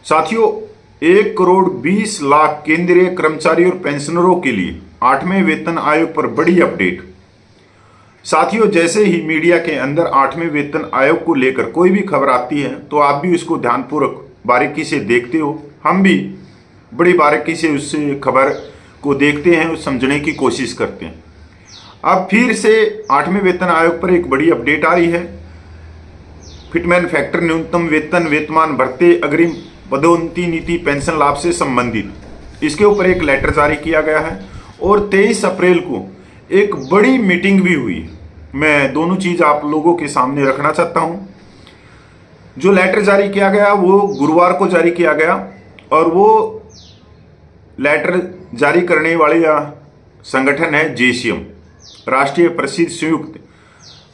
साथियों, 1,20,00,000 केंद्रीय कर्मचारियों और पेंशनरों के लिए 8वें वेतन आयोग पर बड़ी अपडेट। साथियों, जैसे ही मीडिया के अंदर 8वें वेतन आयोग को लेकर कोई भी खबर आती है तो आप भी उसको ध्यानपूर्वक बारीकी से देखते हो। हम भी बड़ी बारीकी से उस खबर को देखते हैं और समझने की कोशिश करते हैं। अब फिर से 8वें वेतन आयोग पर एक बड़ी अपडेट आ रही है। फिटमैन फैक्टर न्यूनतम वेतन, वेतमान भत्ते, अग्रिम पदोन्नति नीति, पेंशन लाभ से संबंधित इसके ऊपर एक लेटर जारी किया गया है और 23 अप्रैल को एक बड़ी मीटिंग भी हुई। मैं दोनों चीज आप लोगों के सामने रखना चाहता हूं। जो लेटर जारी किया गया वो गुरुवार को जारी किया गया और वो लेटर जारी करने वाले संगठन है जेसीएम, राष्ट्रीय प्रसिद्ध संयुक्त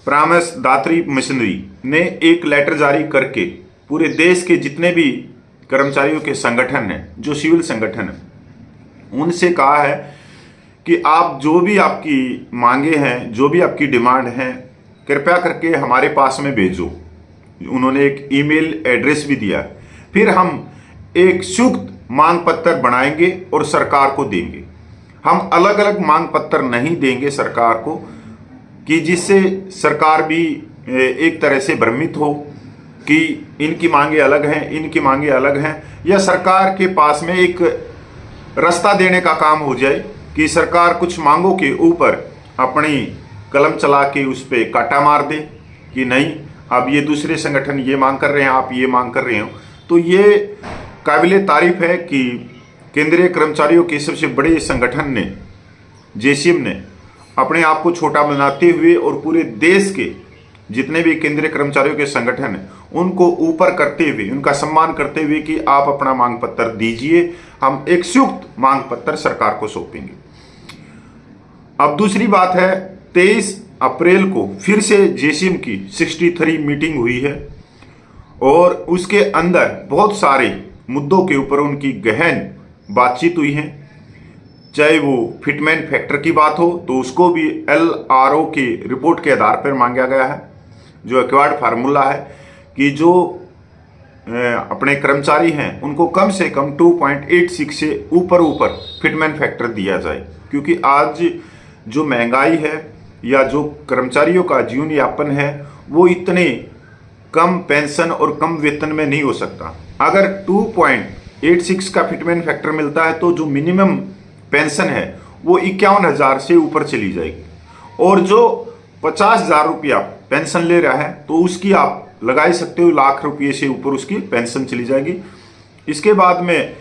परामर्शदात्री मशीनरी ने एक लेटर जारी करके पूरे देश के जितने भी कर्मचारियों के संगठन हैं, जो सिविल संगठन है, उनसे कहा है कि आप जो भी आपकी मांगे हैं, जो भी आपकी डिमांड हैं, कृपया करके हमारे पास में भेजो। उन्होंने एक ईमेल एड्रेस भी दिया। फिर हम एक संयुक्त मांग पत्र बनाएंगे और सरकार को देंगे। हम अलग अलग मांग पत्र नहीं देंगे सरकार को कि जिससे सरकार भी एक तरह से भ्रमित हो कि इनकी मांगे अलग हैं, इनकी मांगे अलग हैं, या सरकार के पास में एक रास्ता देने का काम हो जाए कि सरकार कुछ मांगों के ऊपर अपनी कलम चला के उस पर काटा मार दे कि नहीं, अब ये दूसरे संगठन ये मांग कर रहे हैं, आप ये मांग कर रहे हो। तो ये काबिले तारीफ है कि केंद्रीय कर्मचारियों के सबसे बड़े संगठन ने, जेसीएम ने, अपने आप को छोटा बनाते हुए और पूरे देश के जितने भी केंद्रीय कर्मचारियों के संगठन हैं उनको ऊपर करते हुए, उनका सम्मान करते हुए कि आप अपना मांग पत्र दीजिए, हम एक संयुक्त मांग पत्र सरकार को सौंपेंगे। अब दूसरी बात है, 23 अप्रैल को फिर से जेसीएम की 63 मीटिंग हुई है और उसके अंदर बहुत सारे मुद्दों के ऊपर उनकी गहन बातचीत हुई है। चाहे वो फिटमैन फैक्टर की बात हो तो उसको भी LRO की रिपोर्ट के आधार पर मांगा गया है, जो एक्वायर्ड फार्मूला है कि जो अपने कर्मचारी हैं उनको कम से कम 2.86 से ऊपर फिटमैन फैक्टर दिया जाए, क्योंकि आज जो महंगाई है या जो कर्मचारियों का जीवन यापन है वो इतने कम पेंशन और कम वेतन में नहीं हो सकता। अगर 2.86 का फिटमैन फैक्टर मिलता है तो जो मिनिमम पेंशन है वो 51,000 से ऊपर चली जाएगी, और जो 50,000 रुपया पेंशन ले रहा है तो उसकी आप लगा ही सकते हो लाख रुपये से ऊपर उसकी पेंशन चली जाएगी। इसके बाद में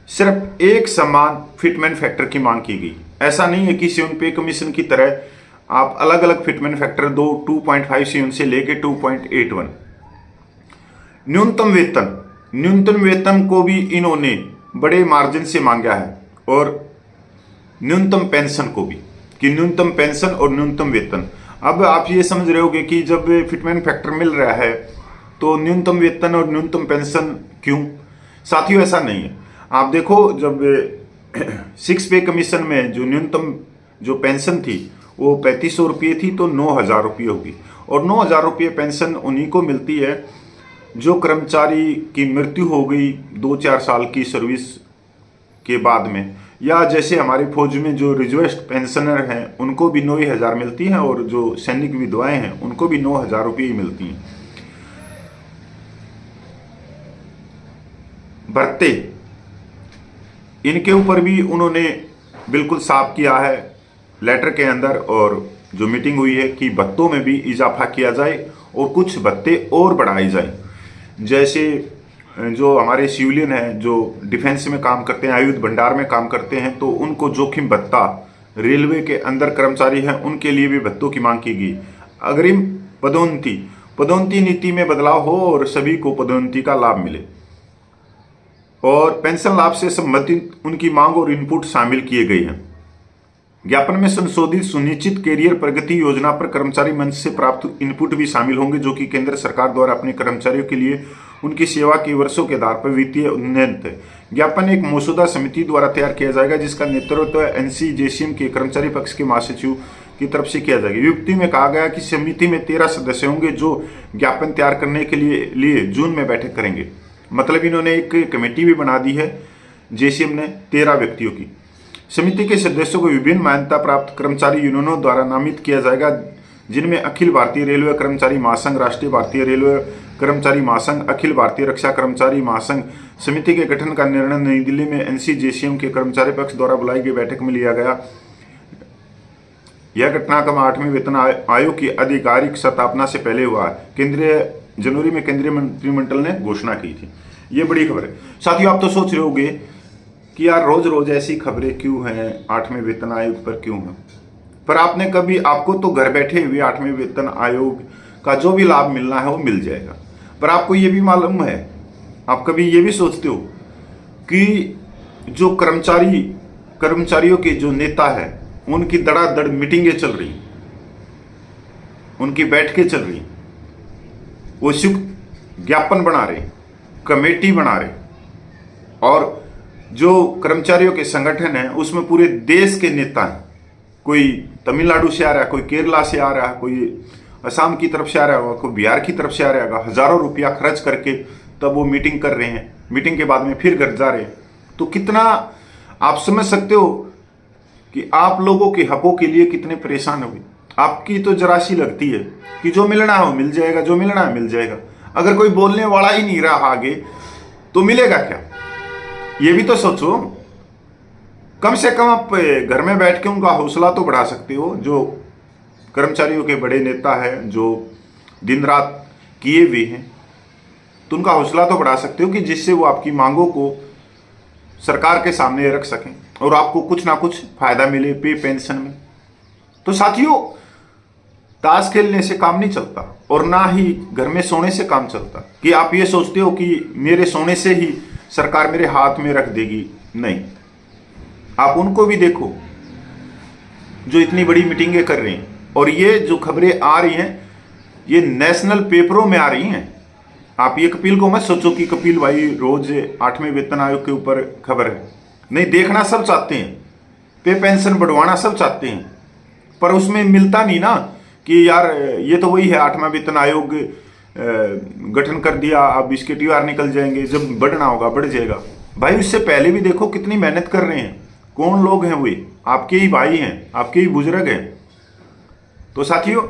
सिर्फ एक समान फिटमैन फैक्टर की मांग की गई। ऐसा नहीं है कि सेवन पे कमीशन की तरह आप अलग अलग फिटमैन फैक्टर दो, 2.57 से लेके 2.81। न्यूनतम वेतन को भी इन्होंने बड़े मार्जिन से मांगा है, और न्यूनतम पेंशन को भी, कि न्यूनतम पेंशन और न्यूनतम वेतन। अब आप ये समझ रहे होगे कि जब फिटमैन फैक्टर मिल रहा है तो न्यूनतम वेतन और न्यूनतम पेंशन क्यों? साथियों, ऐसा नहीं है। आप देखो, जब 6 पे कमीशन में जो न्यूनतम जो पेंशन थी वो 3500 रुपये थी तो 9,000 रुपये होगी, और 9,000 रुपये पेंशन उन्हीं को मिलती है जो कर्मचारी की मृत्यु हो गई 2-4 साल की सर्विस के बाद में, या जैसे हमारी फौज में जो रिजर्विस्ट पेंशनर हैं उनको भी 9,000 मिलती हैं, और जो सैनिक विधवाएं हैं उनको भी 9,000 रुपये ही मिलती हैं। भत्ते, इनके ऊपर भी उन्होंने बिल्कुल साफ किया है लेटर के अंदर, और जो मीटिंग हुई है कि भत्तों में भी इजाफा किया जाए और कुछ भत्ते और बढ़ाए जाए। जैसे जो हमारे सिविलियन हैं जो डिफेंस में काम करते हैं, आयुध भंडार में काम करते हैं, तो उनको जोखिम भत्ता, रेलवे के अंदर कर्मचारी हैं उनके लिए भी भत्तों की मांग की गई। अग्रिम पदोन्नति नीति में बदलाव हो और सभी को पदोन्नति का लाभ मिले, और पेंशन लाभ से संबंधित उनकी मांग और इनपुट शामिल किए गए हैं। ज्ञापन में संशोधित सुनिश्चित कैरियर प्रगति योजना पर कर्मचारी मंच से प्राप्त इनपुट भी शामिल होंगे, जो कि केंद्र सरकार द्वारा अपने कर्मचारियों के लिए उनकी सेवा के वर्षों के आधार पर वित्तीय उन्नयन है। ज्ञापन एक मसौदा समिति द्वारा तैयार किया जाएगा जिसका नेतृत्व NC जेसीएम के कर्मचारी पक्ष के महासचिव की तरफ से किया जाएगा। युक्ति में कहा गया कि समिति में 13 सदस्य होंगे जो ज्ञापन तैयार करने के लिए जून में बैठक करेंगे। मतलब इन्होंने एक कमेटी भी बना दी है जेसीएम ने 13 व्यक्तियों की। समिति के सदस्यों को विभिन्न मान्यता प्राप्त कर्मचारी यूनियनों द्वारा नामित किया जाएगा, जिनमें अखिल भारतीय रेलवे कर्मचारी महासंघ, राष्ट्रीय भारतीय रेलवे कर्मचारी महासंघ, अखिल भारतीय रक्षा कर्मचारी महासंघ। समिति के गठन का निर्णय नई दिल्ली में एनसीजेसीएम के कर्मचारी पक्ष द्वारा बुलाई गई बैठक में लिया गया। यह घटनाक्रम 8वें वेतन आयोग की आधिकारिक स्थापना से पहले हुआ है। जनवरी में केंद्रीय मंत्रिमंडल ने घोषणा की थी। ये बड़ी खबर है। साथियों, आप तो सोच रहे होंगे कि यार रोज रोज ऐसी खबरें क्यों हैं, 8वें वेतन आयोग पर क्यों हैं। पर आपको तो घर बैठे हुए 8वें वेतन आयोग का जो भी लाभ मिलना है वो मिल जाएगा। पर आपको ये भी मालूम है, आप कभी ये भी सोचते हो कि जो कर्मचारियों के जो नेता है उनकी धड़ाधड़ मीटिंगें चल रही, उनकी बैठकें चल रही, वो संयुक्त ज्ञापन बना रहे, कमेटी बना रहे, और जो कर्मचारियों के संगठन है उसमें पूरे देश के नेता हैं। कोई तमिलनाडु से आ रहा है, कोई केरला से आ रहा है, कोई असम की तरफ से आ रहा होगा, कोई बिहार की तरफ से आ रहा होगा। हजारों रुपया खर्च करके तब वो मीटिंग कर रहे हैं, मीटिंग के बाद में फिर घर जा रहे हैं। तो कितना आप समझ सकते हो कि आप लोगों के हकों के लिए कितने परेशान हो गए। आपकी तो जरा सी लगती है कि जो मिलना है वो मिल जाएगा, जो मिलना है मिल जाएगा। अगर कोई बोलने वाला ही नहीं रहा आगे तो मिलेगा क्या? ये भी तो सोचो। कम से कम आप घर में बैठ के उनका हौसला तो बढ़ा सकते हो। जो कर्मचारियों के बड़े नेता हैं, जो दिन रात किए हुए हैं, तो उनका हौसला तो बढ़ा सकते हो कि जिससे वो आपकी मांगों को सरकार के सामने रख सकें और आपको कुछ ना कुछ फायदा मिले पे पेंशन में। तो साथियों, ताश खेलने से काम नहीं चलता और ना ही घर में सोने से काम चलता कि आप ये सोचते हो कि मेरे सोने से ही सरकार मेरे हाथ में रख देगी। नहीं, आप उनको भी देखो जो इतनी बड़ी मीटिंगें कर रहे हैं। और ये जो खबरें आ रही हैं ये नेशनल पेपरों में आ रही हैं। आप ये कपिल को मत सोचो कि कपिल भाई रोज 8वें वेतन आयोग के ऊपर खबर है। नहीं, देखना सब चाहते हैं, पे पेंशन बढ़वाना सब चाहते हैं, पर उसमें मिलता नहीं ना कि यार ये तो वही है 8वां वेतन आयोग गठन कर दिया, अब इसके TR निकल जाएंगे, जब बढ़ना होगा बढ़ जाएगा। भाई उससे पहले भी देखो कितनी मेहनत कर रहे हैं, कौन लोग हैं वे, आपके ही भाई हैं, आपके ही बुजुर्ग हैं। तो साथियों,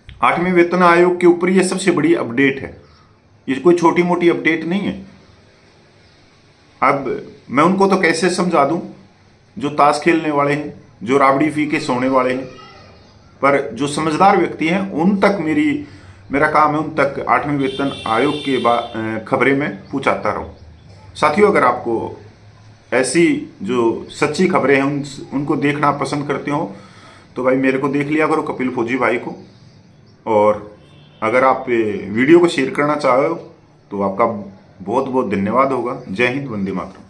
8वें वेतन आयोग के ऊपर ये सबसे बड़ी अपडेट है। ये कोई छोटी मोटी अपडेट नहीं है। अब मैं उनको तो कैसे समझा दूं जो ताश खेलने वाले हैं, जो राबड़ी पी के सोने वाले हैं। पर जो समझदार व्यक्ति हैं उन तक मेरा काम है उन तक 8वें वेतन आयोग के खबरें में पहुंचाता रहूं। साथियों, अगर आपको ऐसी जो सच्ची खबरें हैं उनको देखना पसंद करते हो तो भाई मेरे को देख लिया करो, कपिल फौजी भाई को। और अगर आप वीडियो को शेयर करना चाहो तो आपका बहुत बहुत धन्यवाद होगा। जय हिंद, वंदे मातरम।